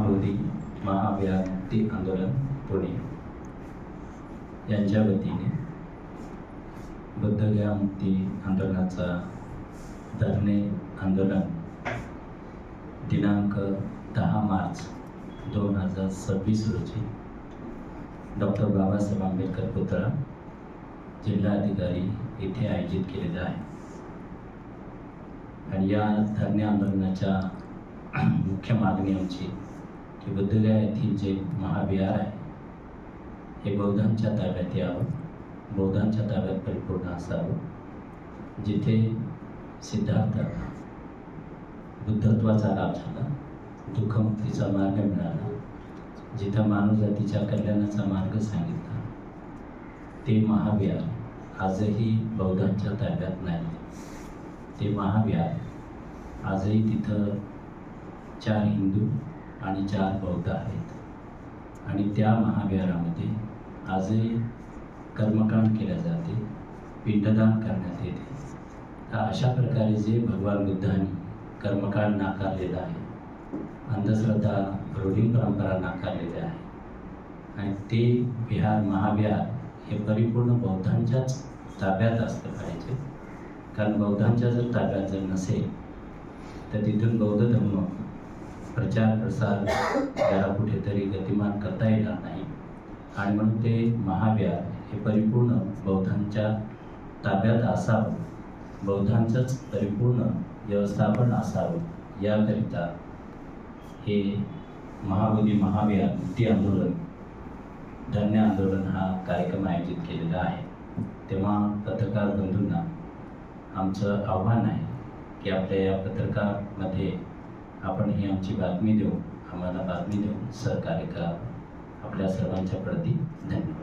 महाबोधी महाविहार मुक्ती आंदोलन पुणे यांच्या वतीने बुद्धगया मुक्ती आंदोलनाचा धरणे आंदोलन दिनांक 10 मार्च 2026 रोजी डॉक्टर बाबासाहेब आंबेडकर पुतळा जिल्हाधिकारी येथे आयोजित केलेला आहे। आणि या धरणे आंदोलनाच्या मुख्य मागणी आमची की बुद्धगया येथील जे महाविहार आहे हे बौद्धांच्या ताब्यात यावं, बौद्धांच्या ताब्यात परिपूर्ण असावं, जिथे सिद्धार्थाला बुद्धत्वाचा लाभ झाला, दुःखमुक्तीचा मार्ग मिळाला, जिथं मानवजातीच्या कल्याणाचा मार्ग सांगितला, ते महाविहार आजही बौद्धांच्या ताब्यात नाही। ते महाविहार आजही तिथं 4 हिंदू आणि 4 बौद्ध आहेत आणि त्या महाविहारामध्ये आजही कर्मकांड केले जाते, पिंडदान करण्यात येते। अशा प्रकारे जे भगवान बुद्धांनी कर्मकांड नाकारलेलं आहे, अंधश्रद्धा रूढी परंपरा नाकारलेल्या आहे आणि ते विहार महाविहार हे परिपूर्ण बौद्धांच्याच ताब्यात असलं पाहिजे। कारण बौद्धांच्या जर ताब्यात जर नसेल तर तिथून बौद्ध धर्म प्रचार प्रसार याला कुठेतरी गतिमान करता येणार नाही आणि म्हणून ते महाविहार हे परिपूर्ण बौद्धांच्या ताब्यात असावं, बौद्धांचंच परिपूर्ण व्यवस्थापन असावं, याकरिता हे महाबोधी महाविहार मुक्ती आंदोलन धरणे आंदोलन हा कार्यक्रम आयोजित केलेला आहे। तेव्हा पत्रकार बंधूंना आमचं आव्हान आहे की आपल्या या पत्रकारमध्ये आपण ही आमची बातमी देऊ, आम्हाला बातमी देऊन सहकार्य करावं। आपल्या सर्वांच्या प्रती धन्यवाद।